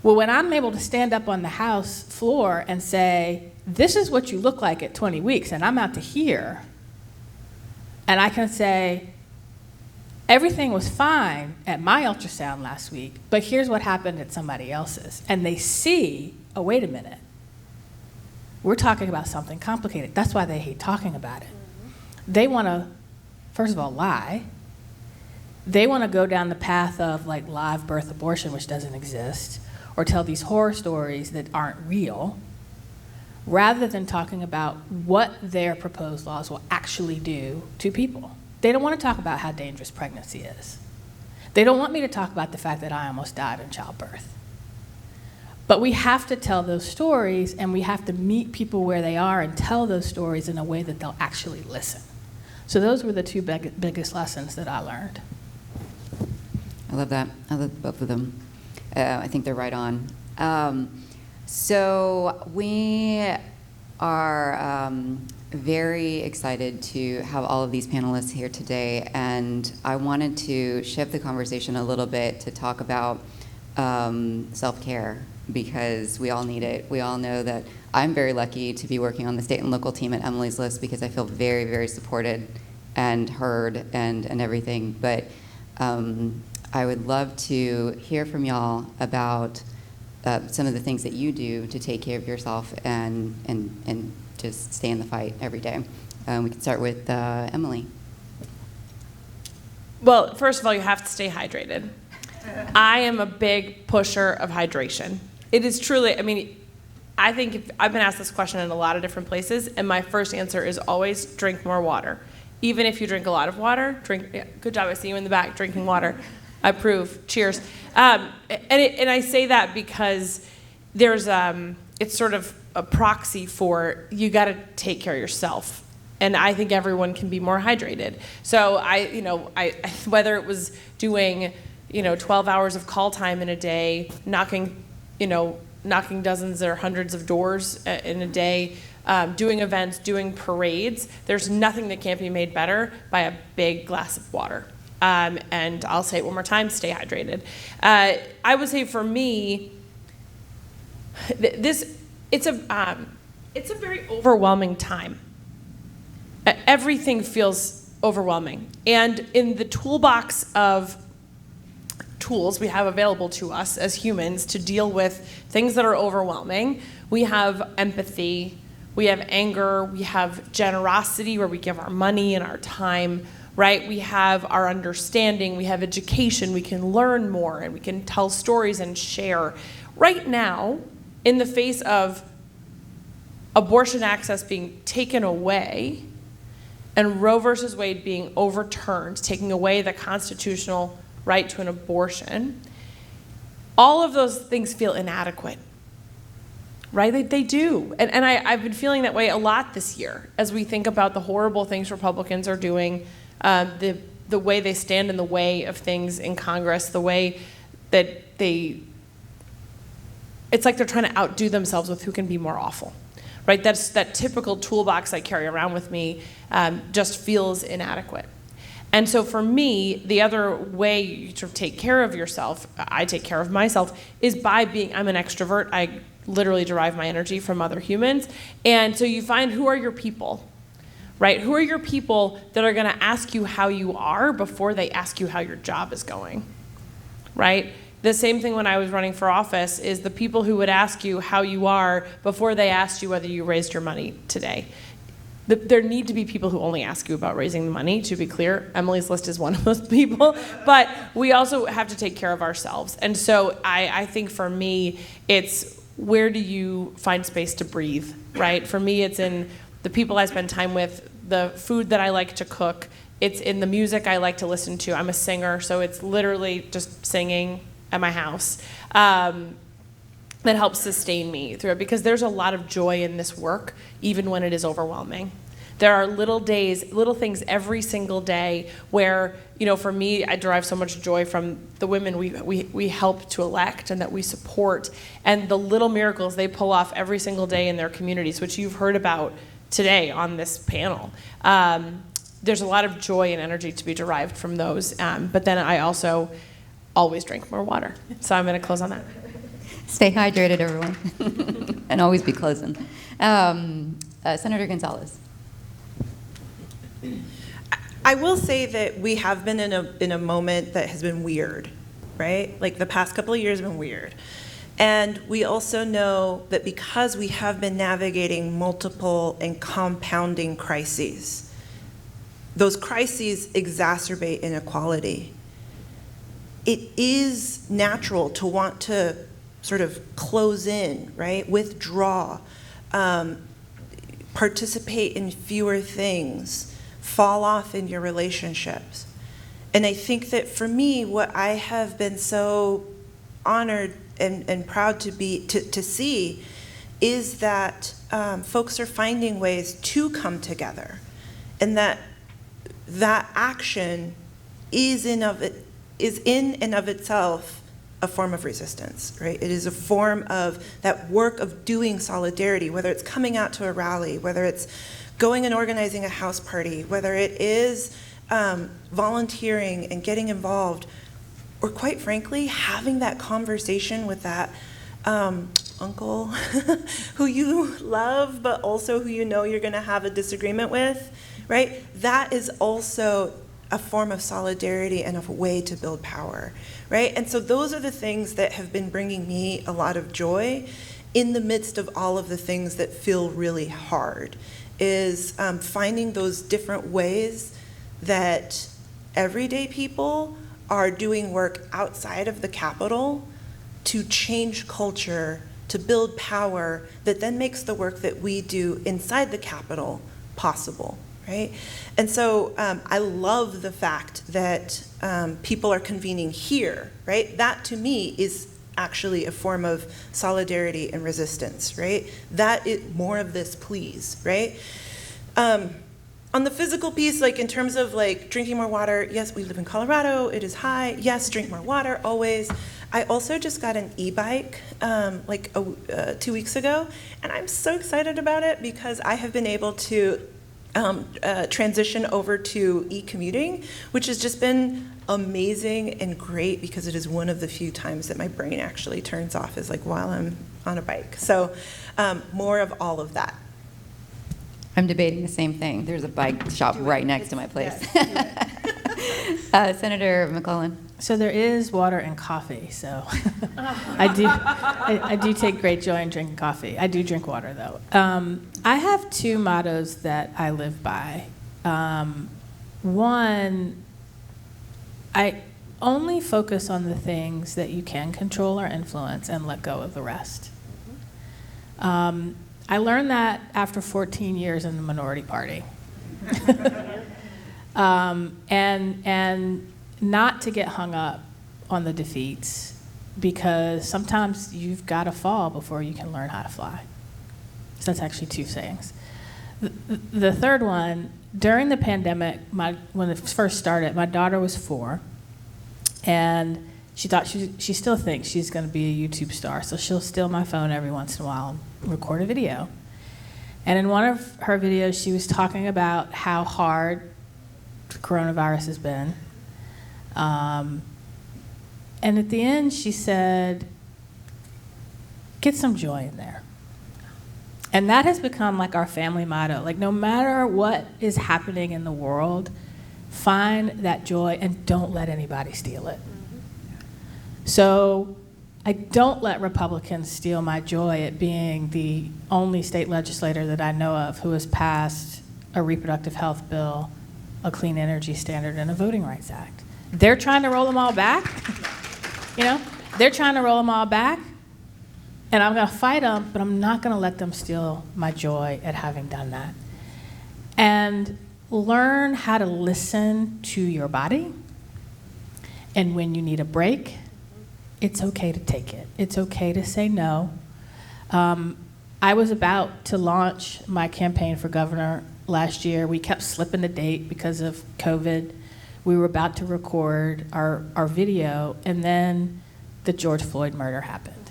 Well, when I'm able to stand up on the House floor and say, this is what you look like at 20 weeks, and I'm out to here, and I can say, everything was fine at my ultrasound last week, but here's what happened at somebody else's. And they see, oh, wait a minute. We're talking about something complicated. That's why they hate talking about it. They want to, first of all, lie. They want to go down the path of like live birth abortion, which doesn't exist, or tell these horror stories that aren't real, rather than talking about what their proposed laws will actually do to people. They don't want to talk about how dangerous pregnancy is. They don't want me to talk about the fact that I almost died in childbirth. But we have to tell those stories, and we have to meet people where they are and tell those stories in a way that they'll actually listen. So those were the two biggest lessons that I learned. I love that. I love both of them. I think they're right on. So we are very excited to have all of these panelists here today, and I wanted to shift the conversation a little bit to talk about self-care, because we all need it. We all know that I'm very lucky to be working on the state and local team at Emily's List, because I feel very, very supported and heard and everything. But I would love to hear from y'all about some of the things that you do to take care of yourself and just stay in the fight every day. We can start with Emily. Well, first of all, you have to stay hydrated. I am a big pusher of hydration. It is truly, I mean, I think I've been asked this question in a lot of different places, and my first answer is always drink more water. Even if you drink a lot of water, yeah, good job, I see you in the back drinking water. I approve, cheers. And I say that because there's, it's sort of a proxy for you gotta take care of yourself. And I think everyone can be more hydrated. So I whether it was doing, 12 hours of call time in a day, knocking dozens or hundreds of doors in a day, doing events, doing parades, there's nothing that can't be made better by a big glass of water. And I'll say it one more time, stay hydrated. I would say for me, it's a very overwhelming time. Everything feels overwhelming. And in the toolbox of tools we have available to us as humans to deal with things that are overwhelming, we have empathy, we have anger, we have generosity where we give our money and our time, right? We have our understanding, we have education, we can learn more, and we can tell stories and share. Right now, in the face of abortion access being taken away and Roe versus Wade being overturned, taking away the constitutional right to an abortion, all of those things feel inadequate, right? They do. And I've been feeling that way a lot this year as we think about the horrible things Republicans are doing, the way they stand in the way of things in Congress, the way that it's like they're trying to outdo themselves with who can be more awful, right? That's that typical toolbox I carry around with me just feels inadequate. And so for me, the other way you sort of take care of yourself, I take care of myself, is by I'm an extrovert. I literally derive my energy from other humans. And so you find who are your people, right? Who are your people that are gonna ask you how you are before they ask you how your job is going, right? The same thing when I was running for office is the people who would ask you how you are before they asked you whether you raised your money today. There need to be people who only ask you about raising the money, to be clear. Emily's List is one of those people. But we also have to take care of ourselves. And so I think for me, it's where do you find space to breathe, right? For me, it's in the people I spend time with, the food that I like to cook. It's in the music I like to listen to. I'm a singer, so it's literally just singing at my house. That helps sustain me through it, because there's a lot of joy in this work, even when it is overwhelming. There are little things every single day where, for me, I derive so much joy from the women we help to elect and that we support, and the little miracles they pull off every single day in their communities, which you've heard about today on this panel. There's a lot of joy and energy to be derived from those, but then I also always drink more water. So I'm going to close on that. Stay hydrated, everyone, and always be closing. Senator Gonzalez. I will say that we have been in a moment that has been weird, right? Like the past couple of years have been weird. And we also know that because we have been navigating multiple and compounding crises, those crises exacerbate inequality. It is natural to want to sort of close in, right? Withdraw, participate in fewer things, fall off in your relationships. And I think that for me, what I have been so honored and proud to see is that folks are finding ways to come together, and that action is in and of itself a form of resistance, right? It is a form of that work of doing solidarity, whether it's coming out to a rally, whether it's going and organizing a house party, whether it is volunteering and getting involved, or quite frankly, having that conversation with that uncle who you love, but also who you know you're gonna have a disagreement with, right? That is also a form of solidarity and a way to build power, right? And so those are the things that have been bringing me a lot of joy in the midst of all of the things that feel really hard, is finding those different ways that everyday people are doing work outside of the Capitol to change culture, to build power that then makes the work that we do inside the Capitol possible. Right? And so I love the fact that people are convening here, right? That to me is actually a form of solidarity and resistance, right? That is more of this, please, right? On the physical piece, like in terms of like drinking more water, yes, we live in Colorado, it is high, yes, drink more water, always. I also just got an e-bike 2 weeks ago, and I'm so excited about it because I have been able to transition over to e-commuting, which has just been amazing and great because it is one of the few times that my brain actually turns off is like while I'm on a bike. So more of all of that. I'm debating the same thing. There's a bike shop right next to my place. Senator McClellan. So there is water and coffee, so I do take great joy in drinking coffee. I do drink water, though. I have two mottos that I live by. One, I only focus on the things that you can control or influence and let go of the rest. I learned that after 14 years in the minority party. And not to get hung up on the defeats, because sometimes you've got to fall before you can learn how to fly. So that's actually two sayings. The third one, during the pandemic, when it first started, my daughter was 4, and she still thinks she's going to be a YouTube star, so she'll steal my phone every once in a while and record a video. And in one of her videos, she was talking about how hard coronavirus has been. And at the end, she said, get some joy in there. And that has become like our family motto. Like, no matter what is happening in the world, find that joy and don't let anybody steal it. So I don't let Republicans steal my joy at being the only state legislator that I know of who has passed a reproductive health bill, a clean energy standard, and a voting rights act. They're trying to roll them all back. They're trying to roll them all back, and I'm going to fight them, but I'm not going to let them steal my joy at having done that. And learn how to listen to your body, and when you need a break, it's okay to take it. It's okay to say no. I was about to launch my campaign for governor last year. We kept slipping the date because of COVID. We were about to record our video, and then the George Floyd murder happened.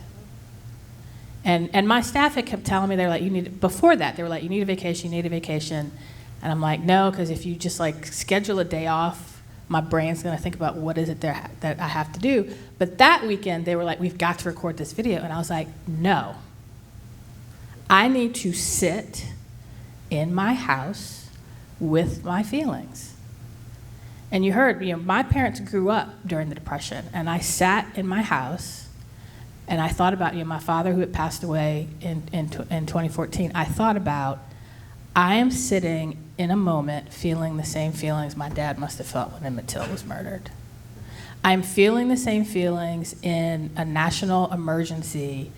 And my staff had kept telling me, they're like, before that, they were like, you need a vacation, you need a vacation. And I'm like, no, because if you just like schedule a day off, my brain's gonna think about what is it that I have to do. But that weekend, they were like, we've got to record this video. And I was like, no. I need to sit in my house with my feelings. And you heard, my parents grew up during the Depression, and I sat in my house and I thought about, my father who had passed away in 2014. I thought about, I am sitting in a moment feeling the same feelings my dad must have felt when Emmett Till was murdered. I'm feeling the same feelings in a national emergency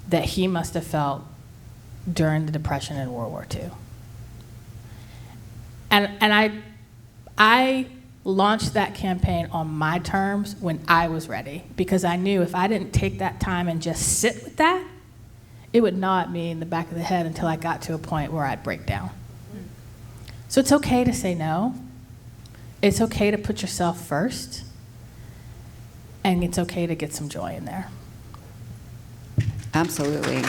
that he must have felt during the Depression and World War II. And I launched that campaign on my terms when I was ready, because I knew if I didn't take that time and just sit with that, it would gnaw at me in the back of the head until I got to a point where I'd break down. So it's okay to say no. It's okay to put yourself first. And it's okay to get some joy in there. Absolutely.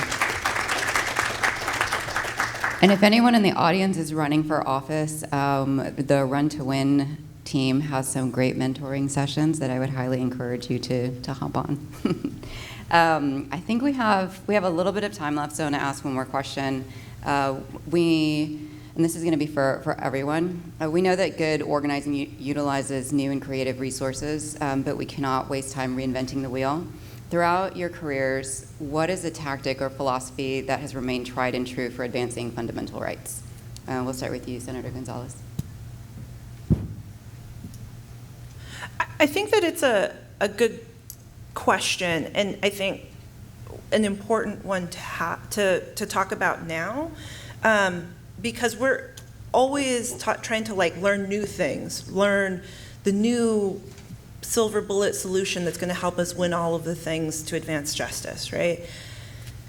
And if anyone in the audience is running for office, the Run to Win team has some great mentoring sessions that I would highly encourage you to hop on. I think we have a little bit of time left, so I'm going to ask one more question. And this is going to be for everyone. We know that good organizing utilizes new and creative resources, but we cannot waste time reinventing the wheel. Throughout your careers, what is a tactic or philosophy that has remained tried and true for advancing fundamental rights? We'll start with you, Senator Gonzalez. I think that it's a good question, and I think an important one to talk about now, because we're always trying to learn new things, learn the new silver bullet solution that's going to help us win all of the things to advance justice, right?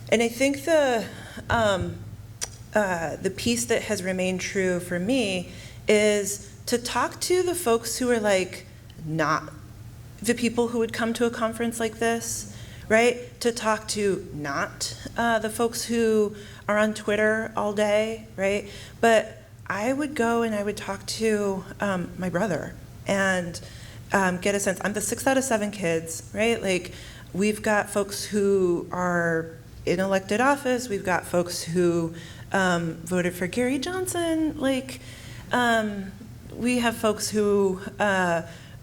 And I think the piece that has remained true for me is to talk to the folks who are not the people who would come to a conference like this, right? To talk to not the folks who are on Twitter all day, right? But I would go and I would talk to my brother and get a sense. I'm the 6th out of 7 kids, right? We've got folks who are in elected office. We've got folks who voted for Gary Johnson. We have folks who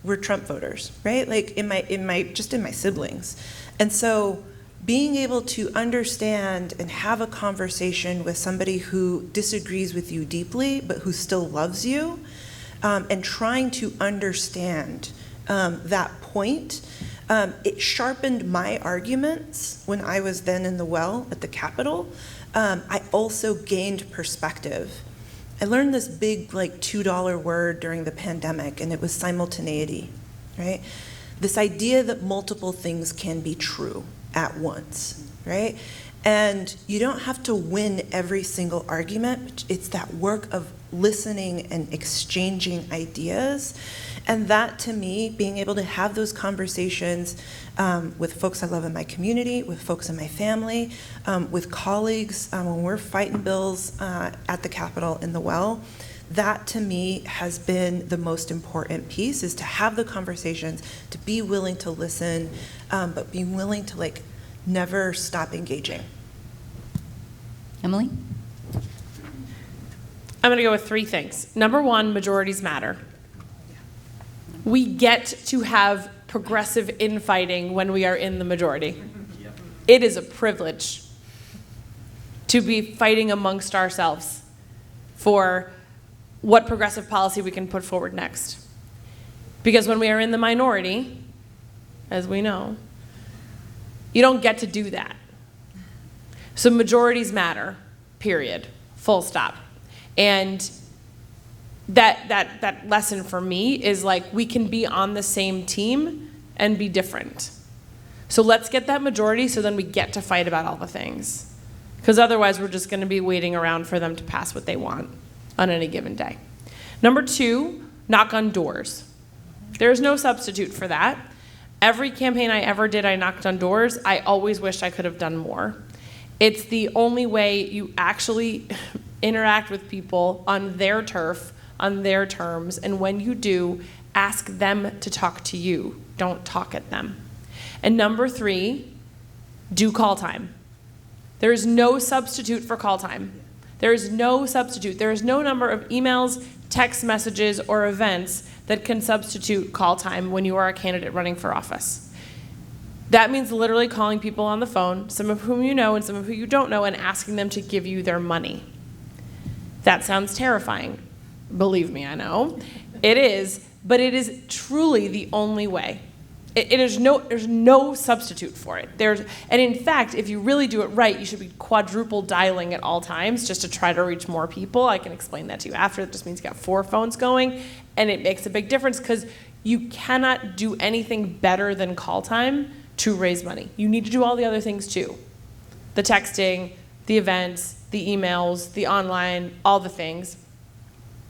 were Trump voters, right? In my siblings. And so being able to understand and have a conversation with somebody who disagrees with you deeply, but who still loves you, and trying to understand that point, it sharpened my arguments when I was then in the well at the Capitol. I also gained perspective. I learned this big $2 word during the pandemic, and it was simultaneity, right? This idea that multiple things can be true at once, right? And you don't have to win every single argument. It's that work of listening and exchanging ideas. And that, to me, being able to have those conversations with folks I love in my community, with folks in my family, with colleagues, when we're fighting bills at the Capitol in the well, that to me has been the most important piece, is to have the conversations, to be willing to listen, but be willing to never stop engaging. Emily? I'm going to go with 3 things. Number 1, majorities matter. We get to have progressive infighting when we are in the majority. It is a privilege to be fighting amongst ourselves for what progressive policy we can put forward next. Because when we are in the minority, as we know, you don't get to do that. So majorities matter, period, full stop. And that lesson for me is like, we can be on the same team and be different. So let's get that majority so then we get to fight about all the things. Because otherwise we're just going to be waiting around for them to pass what they want on any given day. Number 2, knock on doors. There's no substitute for that. Every campaign I ever did, I knocked on doors. I always wished I could have done more. It's the only way you actually interact with people on their turf, on their terms, and when you do, ask them to talk to you. Don't talk at them. And number 3, do call time. There is no substitute for call time. There is no substitute. There is no number of emails, text messages, or events that can substitute call time when you are a candidate running for office. That means literally calling people on the phone, some of whom you know and some of whom you don't know, and asking them to give you their money. That sounds terrifying. Believe me, I know. It is, but it is truly the only way. There's no substitute for it. And in fact, if you really do it right, you should be quadruple dialing at all times just to try to reach more people. I can explain that to you after. It just means you got 4 phones going, and it makes a big difference because you cannot do anything better than call time to raise money. You need to do all the other things too. The texting, the events, the emails, the online, all the things.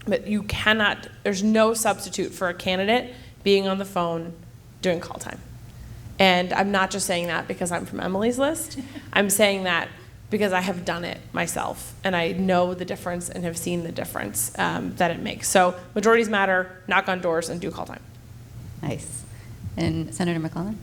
But you cannot, there's no substitute for a candidate being on the phone doing call time. And I'm not just saying that because I'm from Emily's List. I'm saying that because I have done it myself, and I know the difference and have seen the difference that it makes. So majorities matter, knock on doors, and do call time. Nice. And Senator McClellan?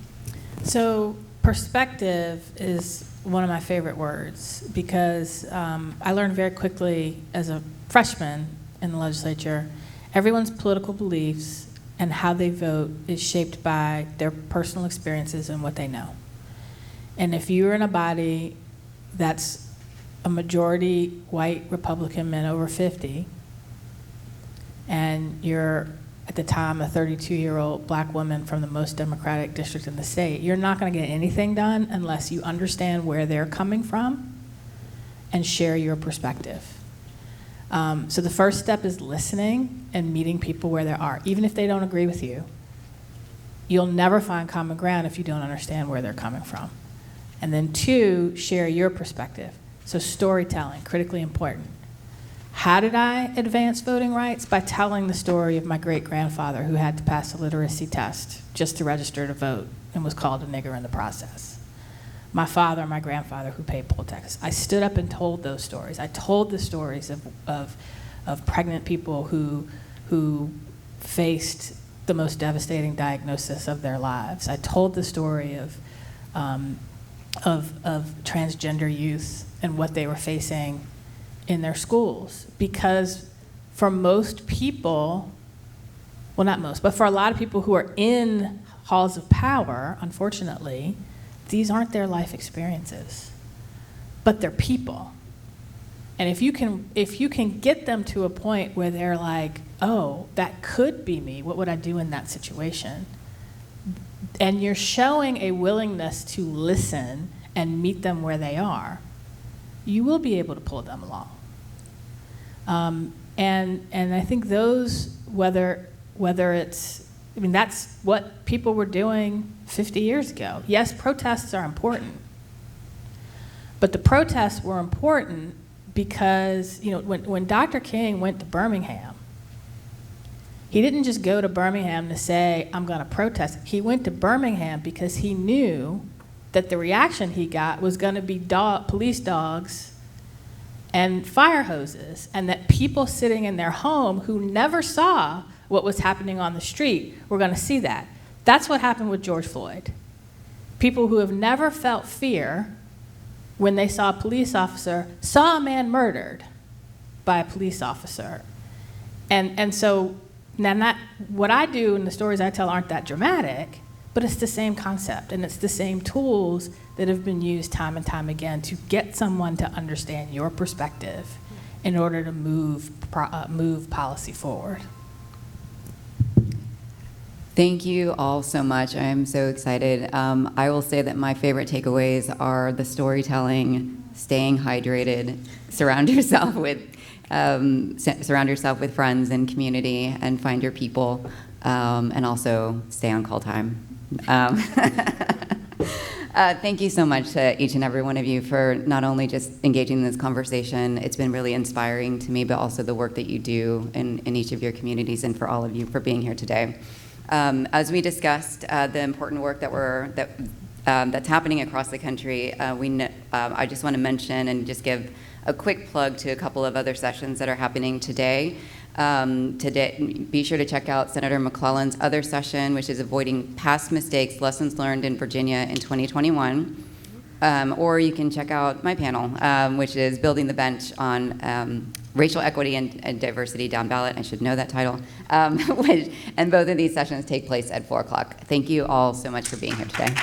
So perspective is one of my favorite words because I learned very quickly as a freshman in the legislature, everyone's political beliefs and how they vote is shaped by their personal experiences and what they know. And if you're in a body that's a majority white Republican men over 50, and you're at the time a 32-year-old black woman from the most Democratic district in the state, you're not going to get anything done unless you understand where they're coming from and share your perspective. So the first step is listening and meeting people where they are. Even if they don't agree with you, you'll never find common ground if you don't understand where they're coming from. And then 2, share your perspective. So storytelling, critically important. How did I advance voting rights? By telling the story of my great-grandfather who had to pass a literacy test just to register to vote and was called a nigger in the process. My father and my grandfather who paid poll taxes. I stood up and told those stories. I told the stories of pregnant people who faced the most devastating diagnosis of their lives. I told the story of transgender youth and what they were facing in their schools. Because for most people, well, not most, but for a lot of people who are in halls of power, unfortunately, these aren't their life experiences, but they're people. And if you can get them to a point where they're like, oh, that could be me, what would I do in that situation? And you're showing a willingness to listen and meet them where they are, you will be able to pull them along. And I think those, whether it's, I mean, that's what people were doing 50 years ago. Yes, protests are important, but the protests were important because, you know, when Dr. King went to Birmingham, he didn't just go to Birmingham to say, I'm going to protest. He went to Birmingham because he knew that the reaction he got was going to be police dogs and fire hoses, and that people sitting in their home who never saw what was happening on the street were going to see that. That's what happened with George Floyd. People who have never felt fear when they saw a police officer, saw a man murdered by a police officer. And so Now, not what I do and the stories I tell aren't that dramatic, but it's the same concept, and it's the same tools that have been used time and time again to get someone to understand your perspective in order to move policy forward. Thank you all so much. I am so excited. I will say that my favorite takeaways are the storytelling, staying hydrated, surround yourself with friends and community, and find your people, and also stay on call time. Thank you so much to each and every one of you for not only just engaging in this conversation. It's been really inspiring to me, but also the work that you do in each of your communities, and for all of you for being here today. As we discussed, the important work that's happening across the country, I just want to mention and just give a quick plug to a couple of other sessions that are happening today. Be sure to check out Senator McClellan's other session, which is Avoiding Past Mistakes, Lessons Learned in Virginia in 2021. Or you can check out my panel, which is Building the Bench on Racial Equity and Diversity Down Ballot. I should know that title. And both of these sessions take place at 4 o'clock. Thank you all so much for being here today.